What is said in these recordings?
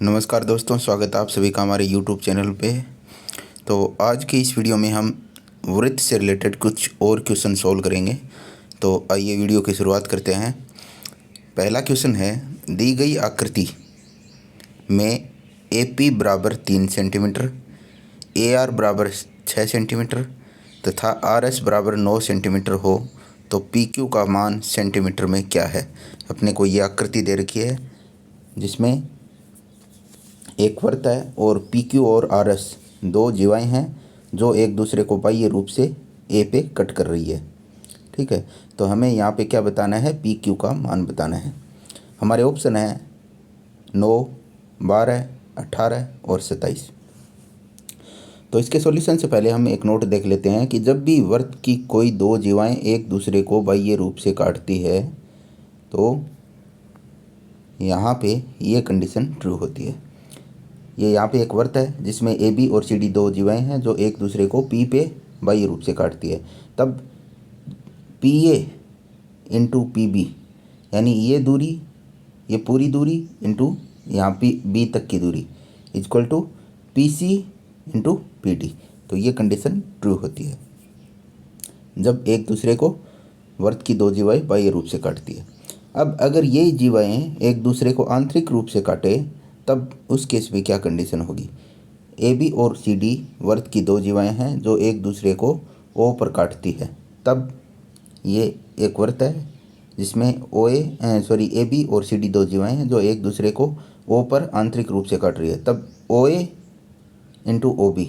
नमस्कार दोस्तों, स्वागत है आप सभी का हमारे YouTube चैनल पे। तो आज की इस वीडियो में हम वृत्त से रिलेटेड कुछ और क्वेश्चन सॉल्व करेंगे। तो आइए वीडियो की शुरुआत करते हैं। पहला क्वेश्चन है, दी गई आकृति में AP बराबर 3 सेंटीमीटर, AR बराबर 6 सेंटीमीटर तथा RS बराबर 9 सेंटीमीटर हो तो PQ का मान सेंटीमीटर में क्या है। अपने को ये आकृति दे रखी है जिसमें एक वृत्त है और PQ और RS दो जीवाएं हैं जो एक दूसरे को बाह्य रूप से A पे कट कर रही है। ठीक है, तो हमें यहाँ पे क्या बताना है, PQ का मान बताना है। हमारे ऑप्शन है 9, 12, 18 और 27। तो इसके सॉल्यूशन से पहले हम एक नोट देख लेते हैं कि जब भी वृत्त की कोई दो जीवाएं एक दूसरे को बाह्य रूप से काटती है तो यहाँ पे ये कंडीशन ट्रू होती है। ये यहाँ पे एक वृत्त है जिसमें AB और CD दो जीवाएं हैं जो एक दूसरे को P पे बाह्य रूप से काटती है। तब PA इंटू PB यानी ये दूरी, ये पूरी दूरी इंटू यहाँ B तक की दूरी equal to PC into PD। तो ये कंडीशन ट्रू होती है जब एक दूसरे को वृत्त की दो जीवाएं बाह्य रूप से काटती है। अब अगर ये जीवाएं एक दूसरे को आंतरिक रूप से काटे तब उस केस में क्या कंडीशन होगी। AB और CD वृत्त की दो जीवाएं हैं जो एक दूसरे को O पर काटती है। तब ये एक वृत्त है जिसमें AB और CD दो जीवाएं हैं जो एक दूसरे को O पर आंतरिक रूप से काट रही है। तब OA into OB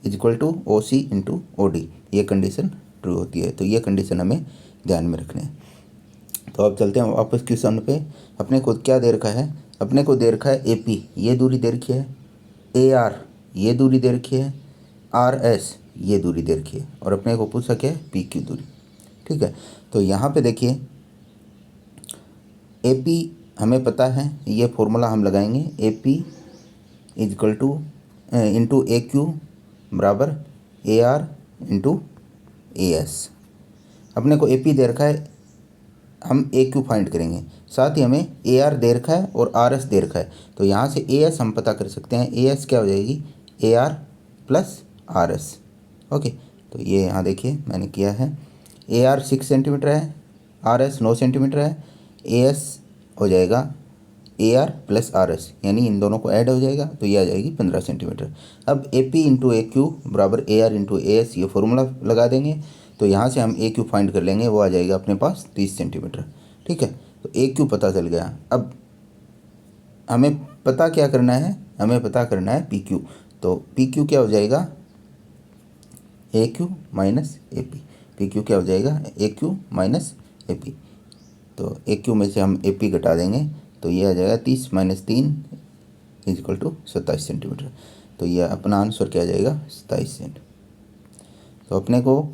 equal to OC into OD, ये कंडीशन ट्रू होती है। तो ये कंडीशन हमें ध्यान में रखनी है। तो अब चलते हैं वापस क्वेश्चन पे। अपने को क्या दे रखा है, अपने को दे रखा है AP ये दूरी दे रखी है, AR ये दूरी दे रखी है, RS ये दूरी दे रखी है और अपने को पूछा क्या है, PQ दूरी। ठीक है, तो यहाँ पे देखिए AP हमें पता है, ये फॉर्मूला हम लगाएंगे AP equal two into AQ बराबर AR इंटू AS। अपने को AP दे रखा है, हम AQ फाइंड करेंगे। साथ ही हमें AR दे रखा है और RS दे रखा है। तो यहाँ से AS हम पता कर सकते हैं। AS क्या हो जाएगी, AR प्लस RS। ओके, तो ये यहाँ देखिए मैंने किया है। AR 6 सेंटीमीटर है, RS 9 सेंटीमीटर है। AS हो जाएगा AR प्लस RS यानी इन दोनों को ऐड हो जाएगा तो ये आ जाएगी 15 सेंटीमीटर। अब AP इंटू AQ बराबर AR इंटू AS ये फॉर्मूला लगा देंगे। तो यहाँ से हम AQ फाइंड कर लेंगे, वो आ जाएगा अपने पास 30 सेंटीमीटर। ठीक है, तो AQ पता चल गया। अब हमें पता क्या करना है, हमें पता करना है PQ। तो PQ क्या हो जाएगा, AQ माइनस AP। PQ क्या हो जाएगा, AQ माइनस AP। तो AQ में से हम AP घटा देंगे तो ये आ जाएगा 30 माइनस 3 इक्वल टू 27 सेंटीमीटर। तो ये अपना आंसर क्या आ जाएगा, 27 सेंट। तो अपने को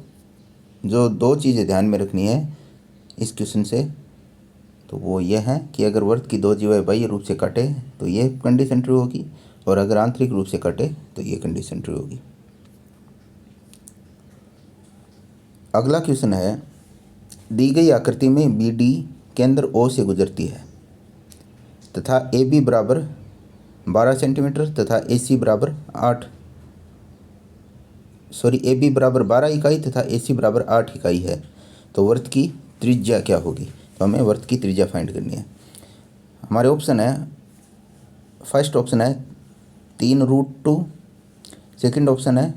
जो दो चीज़ें ध्यान में रखनी है इस क्वेश्चन से, तो वो ये है कि अगर वृत्त की दो जीवाएं बाह्य रूप से काटे तो ये कंडीशन ट्रू होगी और अगर आंतरिक रूप से काटे तो ये कंडीशन ट्रू होगी। अगला क्वेश्चन है, दी गई आकृति में BD केंद्र O से गुजरती है तथा AB बराबर 12 सेंटीमीटर तथा AB बराबर 12 इकाई तथा AC बराबर 8 इकाई है। तो वृत्त की त्रिज्या क्या होगी। तो हमें वृत्त की त्रिज्या फाइंड करनी है। हमारे ऑप्शन है, फर्स्ट ऑप्शन है 3√2, सेकंड ऑप्शन है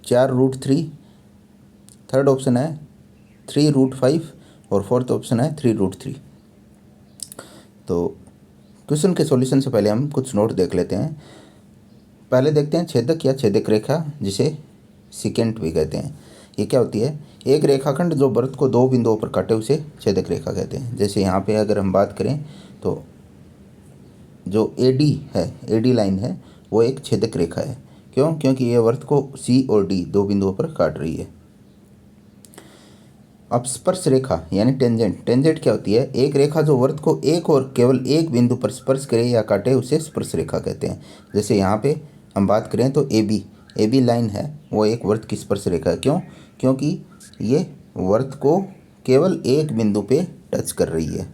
4√3, थर्ड ऑप्शन है 3√5 और फोर्थ ऑप्शन है 3√3। तो क्वेश्चन के सॉल्यूशन से पहले हम कुछ नोट देख लेते हैं। पहले देखते हैं छेदक या छेदक रेखा, जिसे सिकेंट भी कहते हैं। ये क्या होती है, एक रेखाखंड जो वृत्त को दो बिंदुओं पर काटे उसे छेदक रेखा कहते हैं। जैसे यहाँ पे अगर हम बात करें तो जो AD है, AD लाइन है, वो एक छेदक रेखा है। क्यों, क्योंकि ये वृत्त को C और D दो बिंदुओं पर काट रही है। अब स्पर्श रेखा यानी टेंजेंट, टेंजेंट क्या होती है, एक रेखा जो वृत्त को एक और केवल एक बिंदु पर स्पर्श करे या काटे उसे स्पर्श रेखा कहते हैं। जैसे यहाँ पे हम बात करें तो AB लाइन है, वो एक वृत्त की स्पर्श रेखा है। क्यों, क्योंकि ये वृत्त को केवल एक बिंदु पे टच कर रही है।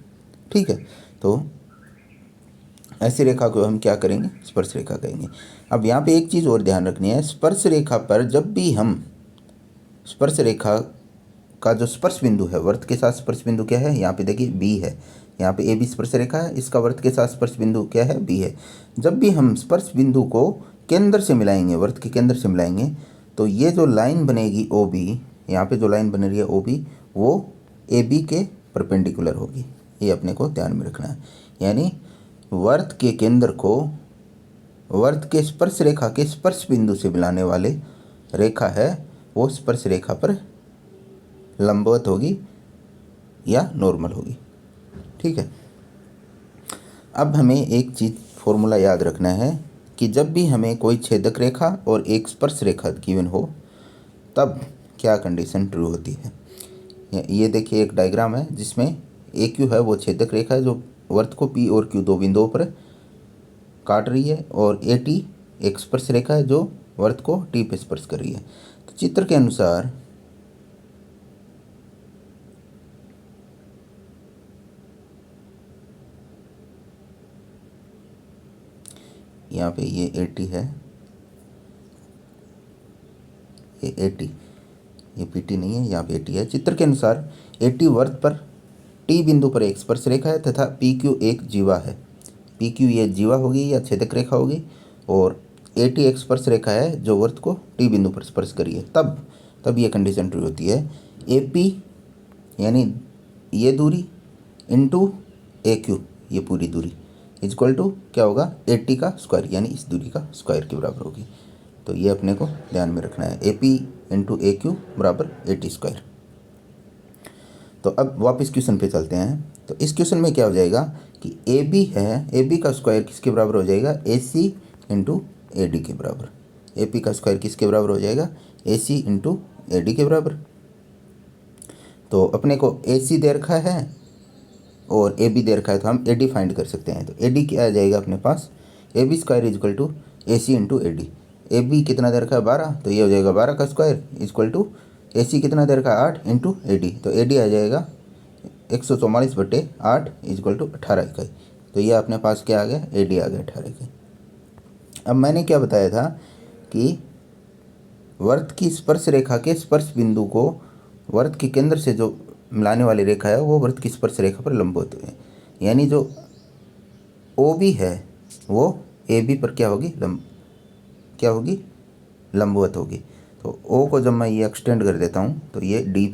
ठीक है, तो ऐसी रेखा को हम क्या करेंगे, स्पर्श रेखा कहेंगे। अब यहाँ पे एक चीज़ और ध्यान रखनी है, स्पर्श रेखा पर जब भी हम स्पर्श रेखा का जो स्पर्श बिंदु है, वृत्त के साथ स्पर्श बिंदु क्या है, यहाँ पे देखिए बी है, यहाँ पे ए बी स्पर्श रेखा है, इसका वृत्त के साथ स्पर्श बिंदु क्या है, बी है। जब भी हम स्पर्श बिंदु को केंद्र से मिलाएंगे, वृत्त के केंद्र से मिलाएंगे, तो ये जो लाइन बनेगी ओ बी, यहाँ पे जो लाइन बन रही है ओ बी, वो ए बी के परपेंडिकुलर होगी। ये अपने को ध्यान में रखना है। यानी वृत्त के केंद्र को वृत्त के स्पर्श रेखा के स्पर्श बिंदु से मिलाने वाले रेखा है, वो स्पर्श रेखा पर लंबवत होगी या नॉर्मल होगी। ठीक है। अब हमें एक चीज़ फॉर्मूला याद रखना है कि जब भी हमें कोई छेदक रेखा और एक स्पर्श रेखा गिवन हो, तब क्या कंडीशन ट्रू होती है। ये देखिए एक डायग्राम है जिसमें ए क्यू है, वो छेदक रेखा है जो वृत्त को पी और क्यू दो बिंदुओं पर काट रही है, और ए टी एक स्पर्श रेखा है जो वृत्त को टी पे स्पर्श कर रही है। तो चित्र के अनुसार यहाँ पे ये ए टी है, ये ए टी, ये पी टी नहीं है, यहाँ पे ए टी है। चित्र के अनुसार ए टी वृत्त पर टी बिंदु पर एक स्पर्श रेखा है तथा पी क्यू एक जीवा है। पी क्यू ये जीवा होगी या छेदक रेखा होगी, और ए टी एक स्पर्श रेखा है जो वृत्त को टी बिंदु पर स्पर्श करी है। तब ये कंडीशन ट्रू होती है। ए पी यानी ये दूरी इंटू ए क्यू, ये पूरी दूरी इक्वल टू क्या होगा, ए टी का स्क्वायर, यानी इस दूरी का स्क्वायर के बराबर होगी। तो ये अपने को ध्यान में रखना है, A P into A Q बराबर ए टी स्क्वायर। तो अब वापस क्वेश्चन पे चलते हैं। तो इस क्वेश्चन में क्या हो जाएगा कि ए बी है, ए बी का स्क्वायर किसके बराबर हो जाएगा, ए सी इंटू ए डी के बराबर। ए पी का स्क्वायर किसके बराबर हो जाएगा, ए सी इंटू ए डी के बराबर। तो अपने को ए सी दे रखा है और ए बी दे रखा है, तो हम ए डी फाइंड कर सकते हैं। तो ए डी क्या आ जाएगा अपने पास, A B square equal to A C into A D. A B कितना दे रखा है 12, तो ये हो जाएगा 12 का स्क्वायर इजक्वल टू ए सी कितना दे रखा है 8 इंटू ए डी। तो ए डी आ जाएगा 144/8 इजक्वल टू 18 इकाई। तो ये अपने पास क्या आ गया, ए डी आ गया 18 इकाई। अब मैंने क्या बताया था कि वृत्त की स्पर्श रेखा के स्पर्श बिंदु को वृत्त के केंद्र से जो मिलाने वाली रेखा है वो वृत्त की स्पर्श रेखा पर लंबवत है। यानी जो ओ बी है वो ए बी पर क्या होगी, लंबवत होगी। तो ओ को जब मैं ये एक्सटेंड कर देता हूँ तो ये डी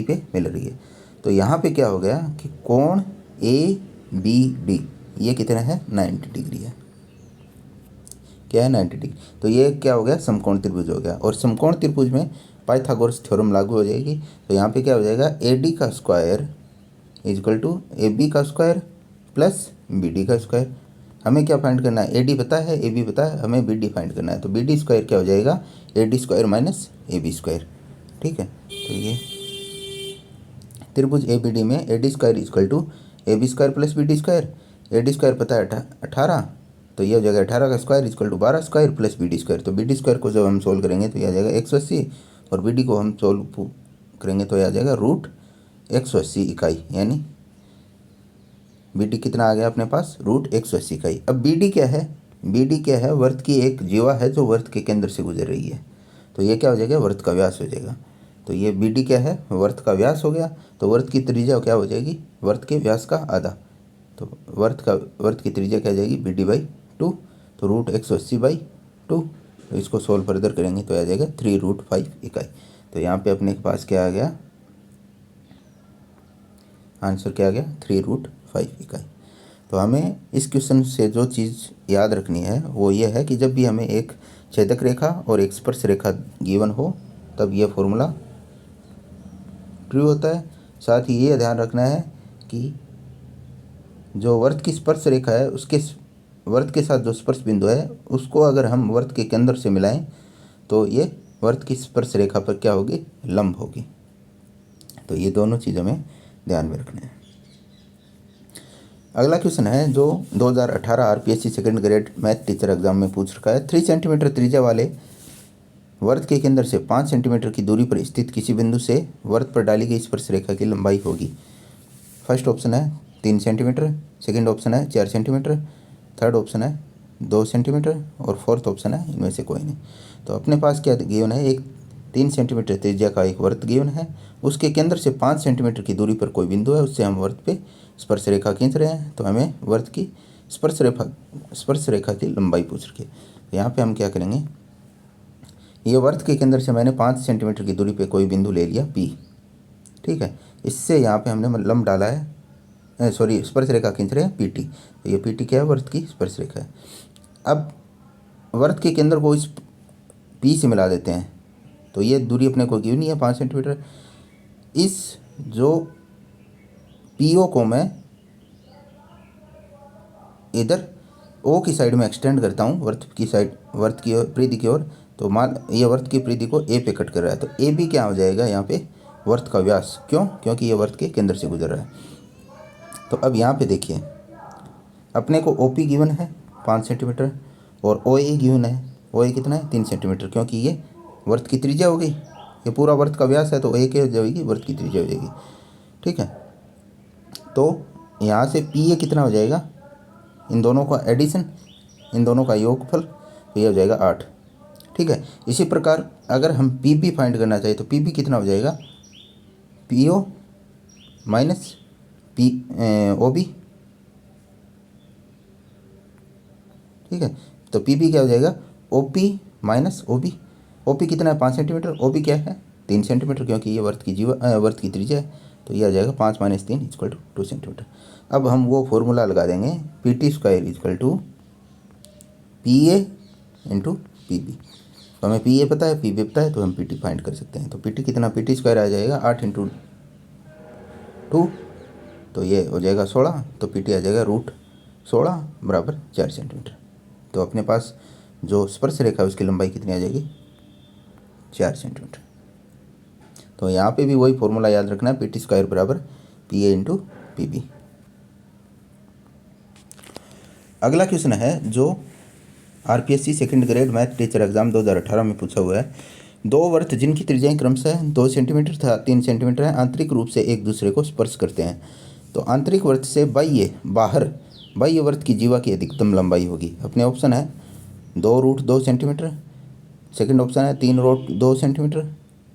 पे मिल रही है। तो यहाँ पे क्या हो गया कि कोण ए बी डी ये कितना है, 90 डिग्री है। क्या है, 90 डिग्री। तो ये क्या हो गया, समकोण त्रिभुज हो गया। और समकोण त्रिभुज में पाइथागोरस थ्योरम लागू हो जाएगी। तो यहाँ पे क्या हो जाएगा, ए डी का square equal to A B का स्क्वायर प्लस बी डी का स्क्वायर। हमें क्या फाइंड करना है, ए डी पता है, ए बी पता है, हमें बी डी फाइंड करना है। तो बी डी स्क्वायर क्या हो जाएगा, A D square minus A B square. ठीक है। तो ये त्रिभुज ए बी डी में A D square equal to A B square plus B D square. A D square पता है 18, तो ये हो जाएगा 18 का square equal to 12 square plus B D square. तो बी डी स्क्वायर को जब हम सोल्व करेंगे तो ये आ जाएगा 180, और बी डी को हम सोल्व करेंगे तो ये आ जाएगा √180 इकाई। यानी बी डी कितना आ गया अपने पास, √180 इकाई। अब बी डी क्या है, बी डी क्या है, वृत्त की एक जीवा है जो वृत्त के केंद्र से गुजर रही है। तो ये क्या हो जाएगा, वृत्त का व्यास हो जाएगा। तो ये बी डी क्या है, वृत्त का व्यास हो गया। तो वृत्त की त्रिज्या क्या हो जाएगी, वृत्त के व्यास का आधा। तो वृत्त की त्रिज्या क्या आ जाएगी, बी डी बाई 2। तो √180/2। तो इसको सोल्व फर्दर करेंगे तो आ जाएगा 3√5 इकाई। तो यहाँ पे अपने के पास क्या आ गया, आंसर क्या आ गया, 3√5 इकाई। तो हमें इस क्वेश्चन से जो चीज़ याद रखनी है वो ये है कि जब भी हमें एक छेदक रेखा और एक स्पर्श रेखा गिवन हो तब ये फॉर्मूला ट्रू होता है। साथ ही ये ध्यान रखना है कि जो वृत्त की स्पर्श रेखा है उसके वृत्त के साथ जो स्पर्श बिंदु है उसको अगर हम वृत्त के केंद्र से मिलाएं तो ये वृत्त की स्पर्श रेखा पर क्या होगी, लंब होगी। तो ये दोनों चीज़ों में ध्यान में रखना है। अगला क्वेश्चन है जो 2018 RPSC second grade math teacher exam में पूछ रखा है। 3 सेंटीमीटर त्रिज्या वाले वृत्त के केंद्र से 5 सेंटीमीटर की दूरी पर स्थित किसी बिंदु से वृत्त पर डाली गई स्पर्श रेखा की लंबाई होगी। फर्स्ट ऑप्शन है 3 सेंटीमीटर, सेकंड ऑप्शन है 4 सेंटीमीटर, थर्ड ऑप्शन है 2 सेंटीमीटर और फोर्थ ऑप्शन है इनमें से कोई नहीं। तो अपने पास क्या गिवन है, एक 3 सेंटीमीटर त्रिज्या का एक वृत्त गिवन है, उसके केंद्र से 5 सेंटीमीटर की दूरी पर कोई बिंदु है, उससे हम वृत्त पे स्पर्श रेखा खींच रहे हैं। तो हमें वृत्त की स्पर्श रेखा की लंबाई पूछ रही है। तो यहाँ पे हम क्या करेंगे, ये वृत्त के केंद्र से मैंने 5 सेंटीमीटर की दूरी पे कोई बिंदु ले लिया P, ठीक है। इससे यहाँ पे हमने लंब डाला है, सॉरी स्पर्श रेखा खींच रहे हैं PT। तो ये PT क्या है, वृत्त की स्पर्श रेखा है। अब वृत्त के केंद्र को इस P से मिला देते हैं, तो ये दूरी अपने को गिवन नहीं है 5 सेंटीमीटर। इस जो PO को मैं इधर O की साइड में एक्सटेंड करता हूँ, वृत्त की साइड, वृत्त की परिधि की ओर। तो मान ये वृत्त की परिधि को A पे कट कर रहा है, तो AB क्या हो जाएगा यहाँ पे, वृत्त का व्यास। क्यों? क्योंकि ये वृत्त के केंद्र से गुजर रहा है। तो अब यहाँ पे देखिए, अपने को OP गिवन है 5 सेंटीमीटर और OA गिवन है, OA कितना है 3 सेंटीमीटर, क्योंकि ये वृत्त की त्रिज्या हो गई, ये पूरा वृत्त का व्यास है, तो OA क्या हो जाएगी, वृत्त की त्रिज्या हो जाएगी, ठीक है। तो यहाँ से PA कितना हो जाएगा, इन दोनों का एडिशन, इन दोनों का योगफल, तो ये हो जाएगा 8, ठीक है। इसी प्रकार अगर हम PB फाइंड करना चाहिए तो PB कितना हो जाएगा, PO माइनस OB, ठीक है। तो PB क्या हो जाएगा, OP माइनस OB। OP कितना है 5 सेंटीमीटर, OB क्या है 3 सेंटीमीटर, क्योंकि ये वृत्त की त्रिज्या है। तो ये आ जाएगा 5 माइनस 3 इक्वल टू 2 सेंटीमीटर। अब हम वो फॉर्मूला लगा देंगे, PT² equal to PA into PB। तो हमें PA पता है, PB पता है, तो हम PT फाइंड कर सकते हैं। तो PT कितना, PT² आ जाएगा 8 इंटू 2, तो ये हो जाएगा 16, तो PT आ जाएगा √16 बराबर 4 सेंटीमीटर। तो अपने पास जो स्पर्श रेखा है उसकी लंबाई कितनी आ जाएगी, 4 सेंटीमीटर। तो यहाँ पे भी वही फॉर्मूला याद रखना है, PT² बराबर PA इंटू PB। अगला क्वेश्चन है जो RPSC second grade math teacher exam 2018 में पूछा हुआ है। दो वृत्त जिनकी त्रिज्याएं क्रमशः 2 सेंटीमीटर तथा 3 सेंटीमीटर है, आंतरिक रूप से एक दूसरे को स्पर्श करते हैं। तो आंतरिक वृत्त से बाह्य वृत्त की जीवा की अधिकतम लंबाई होगी। अपने ऑप्शन है 2√2 सेंटीमीटर, सेकंड ऑप्शन है 3√2 सेंटीमीटर,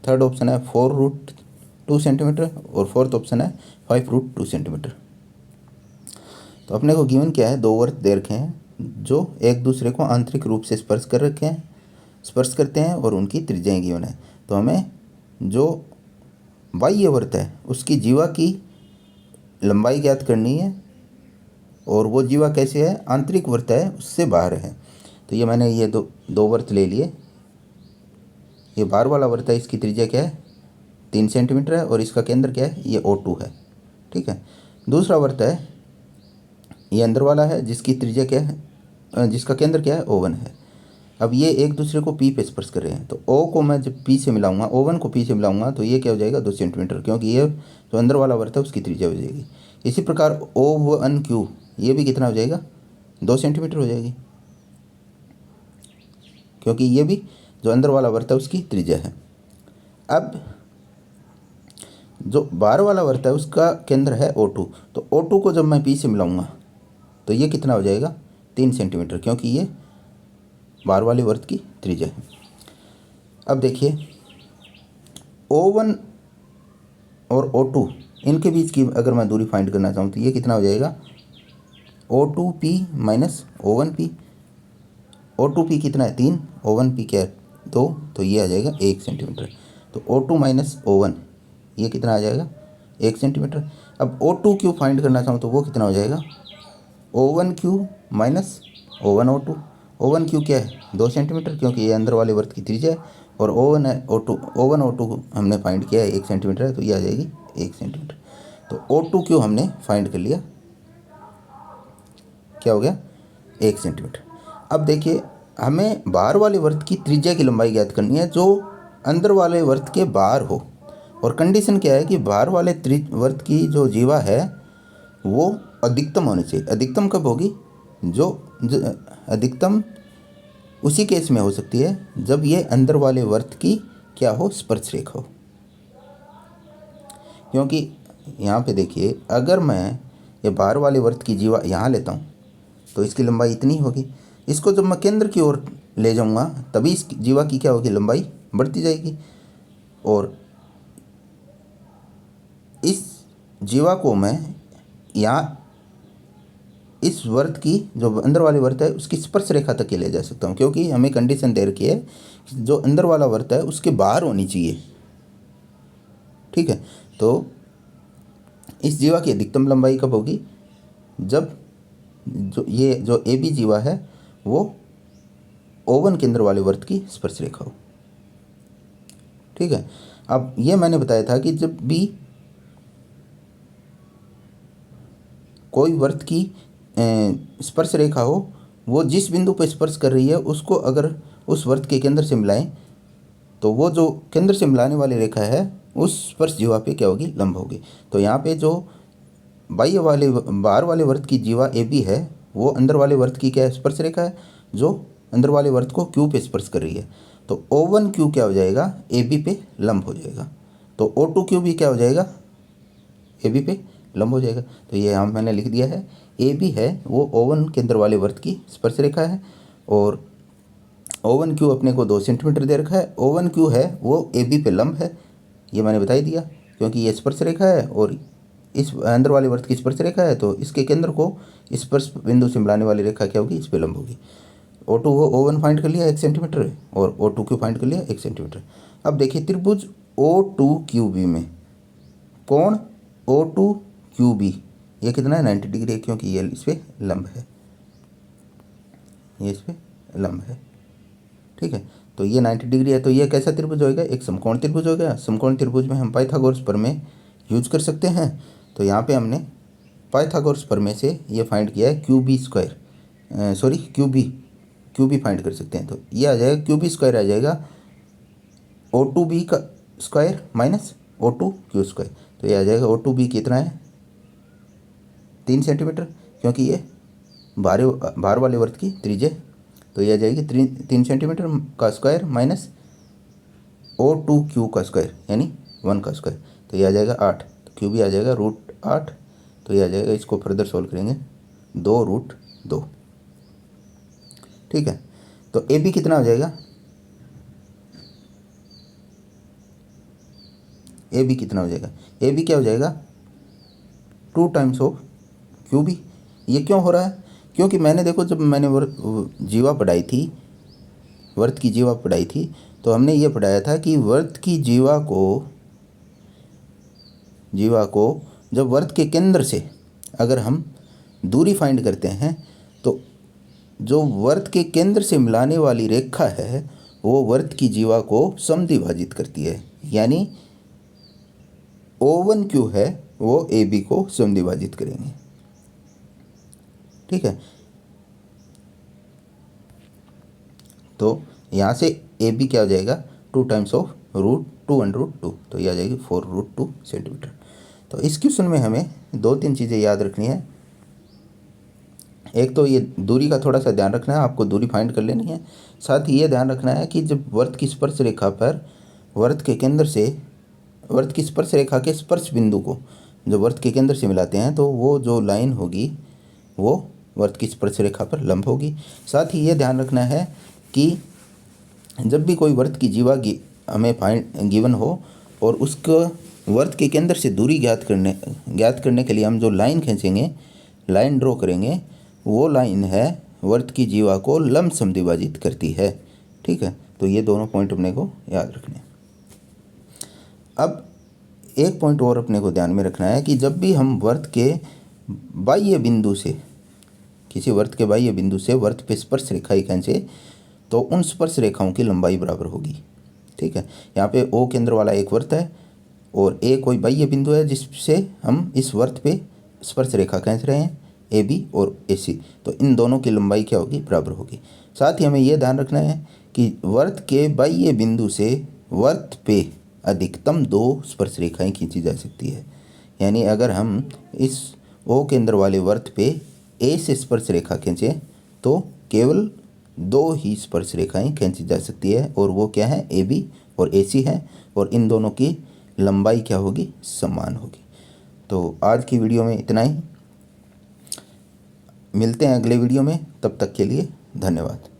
थर्ड ऑप्शन है 4√2 सेंटीमीटर और फोर्थ ऑप्शन है 5√2 सेंटीमीटर। तो अपने को गिवन क्या है, दो वृत्त दे रखे हैं जो एक दूसरे को आंतरिक रूप से स्पर्श करते हैं और उनकी त्रिज्याएं गिवन है। तो हमें जो बाह्य वृत्त है उसकी जीवा की लंबाई ज्ञात करनी है, और वो जीवा कैसे है, आंतरिक वृत्त है उससे बाहर है। तो ये मैंने ये दो वृत्त ले लिए। ये बाहर वाला वृत्त है, इसकी त्रिज्या क्या है 3 सेंटीमीटर है और इसका केंद्र क्या है, ये O2 है, ठीक है। दूसरा वृत्त है ये अंदर वाला है, जिसकी त्रिज्या क्या है, जिसका केंद्र क्या है O1 है। अब ये एक दूसरे को P पे स्पर्श कर रहे हैं, तो O को मैं जब P से मिलाऊंगा, O1 को P से मिलाऊंगा, तो ये क्या हो जाएगा 2 सेंटीमीटर, क्योंकि ये जो अंदर वाला वृत्त है उसकी त्रिज्या हो जाएगी। इसी प्रकार O1Q ये भी कितना हो जाएगा 2 सेंटीमीटर हो जाएगी, क्योंकि ये भी जो अंदर वाला वृत्त है उसकी त्रिज्या है। अब जो बाहर वाला वृत्त है उसका केंद्र है O2, तो O2 को जब मैं P से मिलाऊंगा तो ये कितना हो जाएगा 3 सेंटीमीटर, क्योंकि ये बाहर वाले वृत्त की त्रिज्या है। अब देखिए O1 और O2 इनके बीच की अगर मैं दूरी फाइंड करना चाहूँ तो ये कितना हो जाएगा O2P माइनस O1P। O2P कितना है 3, O1P क्या है 2, तो ये आ जाएगा 1 सेंटीमीटर। तो O2 माइनस O1 ये कितना आ जाएगा 1 सेंटीमीटर। अब O2Q फाइंड करना चाहूँ तो वो कितना हो जाएगा O1Q माइनस O1O2। O1Q क्या है 2 सेंटीमीटर, क्योंकि ये अंदर वाले वृत्त की त्रिज्या है, और O1O2 हमने फाइंड किया है 1 सेंटीमीटर है, तो ये आ जाएगी 1 सेंटीमीटर। तो O2Q हमने फाइंड कर लिया, क्या हो गया 1 सेंटीमीटर। अब देखिए हमें बाहर वाले वृत्त की त्रिज्या की लंबाई ज्ञात करनी है जो अंदर वाले वृत्त के बाहर हो, और कंडीशन क्या है कि बाहर वाले वृत्त की जो जीवा है वो अधिकतम होनी चाहिए। अधिकतम कब होगी, जो अधिकतम उसी केस में हो सकती है जब ये अंदर वाले वृत्त की क्या हो, स्पर्श रेखा हो। क्योंकि यहाँ पे देखिए अगर मैं ये बाहर वाले वृत्त की जीवा यहाँ लेता हूँ तो इसकी लंबाई इतनी होगी। इसको जब मैं केंद्र की ओर ले जाऊंगा तभी इस जीवा की क्या होगी, लंबाई बढ़ती जाएगी। और इस जीवा को मैं यहाँ इस वर्त की जो अंदर वाली वर्त है उसकी स्पर्श रेखा तक ही ले जा सकता हूँ, क्योंकि हमें कंडीशन दे रखी है जो अंदर वाला वर्त है उसके बाहर होनी चाहिए। ठीक है, तो इस जीवा की अधिकतम लंबाई कब होगी, जब जो ए बी जीवा है वो ओवन केंद्र वाले वर्त की स्पर्श रेखा हो। ठीक है, अब ये मैंने बताया था कि जब भी कोई वर्त की स्पर्श रेखा हो, वो जिस बिंदु पर स्पर्श कर रही है उसको अगर उस वर्त के केंद्र से मिलाएं तो वो जो केंद्र से मिलाने वाली रेखा है उस स्पर्श जीवा पे क्या होगी, लंब होगी। तो यहाँ पे जो बाहर वाले वर्त की जीवा ए बी है वो अंदर वाले वर्त की क्या स्पर्श रेखा है, जो अंदर वाले वर्त को क्यू पे स्पर्श कर रही है। तो O1 क्यू क्या हो जाएगा, ए बी पे लंब हो जाएगा। तो O2 क्यू भी क्या हो जाएगा, ए बी पे लंब हो जाएगा। तो ये यहाँ मैंने लिख दिया है, ए बी है वो O1 केंद्र वाले वर्त की स्पर्श रेखा है और O1 क्यू अपने को 2 सेंटीमीटर दे रखा है। O1 क्यू है वो ए बी पे लंब है, ये मैंने बता ही दिया, क्योंकि ये स्पर्श रेखा है और इस अंदर वाले वर्त की स्पर्श रेखा है तो इसके केंद्र को स्पर्श बिंदु से मिलाने वाली रेखा क्या होगी, इस पे लंब होगी। O2 वो O1 फाइंड कर लिया 1 सेंटीमीटर और O2 क्यू फाइंड कर लिया 1 सेंटीमीटर। अब देखिए त्रिभुज O2 क्यू बी में कोण O2 क्यू बी ये कितना है, 90 डिग्री है, क्योंकि ये इस पे लंब है, ये इस पे लंब है। ठीक है, तो ये 90 डिग्री है, तो ये कैसा त्रिभुज होएगा, एक समकोण त्रिभुज होगा। समकोण त्रिभुज में हम पाइथागोरस प्रमेय यूज कर सकते हैं। तो यहाँ पे हमने पाइथागोरस प्रमेय से ये फाइंड किया है क्यू बी फाइंड कर सकते हैं। तो ये आ जाएगा क्यू बी स्क्वायर आ जाएगा O2 बी का square minus O2 Q square. तो ये आ जाएगा O2 बी कितना है, 3 सेंटीमीटर, क्योंकि ये बाहर वाले वर्त की त्रिज्या। तो ये आ जाएगी 3 सेंटीमीटर का स्क्वायर माइनस O2 क्यू का स्क्वायर यानी 1 का स्क्वायर। तो ये आ जाएगा 8, तो क्यू भी आ जाएगा √8। तो ये आ जाएगा, इसको फर्दर सॉल्व करेंगे 2√2। ठीक है, तो ए बी कितना हो जाएगा, ए बी कितना हो जाएगा, ए बी क्या हो जाएगा 2 टाइम्स ऑफ क्यू बी। ये क्यों हो रहा है, क्योंकि मैंने देखो जब मैंने जीवा पढ़ाई थी, वर्त की जीवा पढ़ाई थी, तो हमने ये पढ़ाया था कि वर्त की जीवा को जब वर्त के केंद्र से अगर हम दूरी फाइंड करते हैं तो जो वर्त के केंद्र से मिलाने वाली रेखा है वो वर्त की जीवा को समद्विभाजित करती है, यानी O1 क्यू है वो ए बी को समद्विभाजित करेंगे। ठीक है, तो यहाँ से ए बी क्या हो जाएगा 2 टाइम्स ऑफ √2 तो ये आ जाएगी 4√2 सेंटीमीटर। तो इस क्वेश्चन में हमें 2-3 चीज़ें याद रखनी है। एक तो ये दूरी का थोड़ा सा ध्यान रखना है, आपको दूरी फाइंड कर लेनी है। साथ ही ये ध्यान रखना है कि जब वर्त की स्पर्श रेखा पर वर्त के केंद्र से वर्त की स्पर्श रेखा के स्पर्श बिंदु को जब वर्त के केंद्र से मिलाते हैं तो वो जो लाइन होगी वो वर्त की स्पर्श रेखा पर लंब होगी। साथ ही ये ध्यान रखना है कि जब भी कोई वर्त की जीवा हमें गिवन हो और उसको वर्त के केंद्र से दूरी ज्ञात करने के लिए हम जो लाइन खींचेंगे, लाइन ड्रॉ करेंगे, वो लाइन है वर्त की जीवा को लंब समद्विभाजित करती है। ठीक है, तो ये दोनों पॉइंट अपने को याद रखने। अब एक पॉइंट और अपने को ध्यान में रखना है कि जब भी हम वर्त के बाह्य बिंदु से किसी वर्त के बाह्य बिंदु से वर्त पे स्पर्श रेखाएं खींचे तो उन स्पर्श रेखाओं की लंबाई बराबर होगी। ठीक है, यहाँ पे O केंद्र वाला एक वर्त है और A कोई बाह्य बिंदु है जिससे हम इस वर्त पे स्पर्श रेखा खींच रहे हैं, AB और AC। तो इन दोनों की लंबाई क्या होगी, बराबर होगी। साथ ही हमें यह ध्यान रखना है कि वर्त के बाह्य बिंदु से वर्त पे अधिकतम 2 स्पर्श रेखाएं खींची जा सकती है, यानी अगर हम इस O केंद्र वाले वर्त पे A से स्पर्श रेखा खींचें तो केवल 2 ही स्पर्श रेखाएं खींची जा सकती है और वो क्या है, AB और AC है, और इन दोनों की लंबाई क्या होगी, समान होगी। तो आज की वीडियो में इतना ही। मिलते हैं अगले वीडियो में, तब तक के लिए धन्यवाद।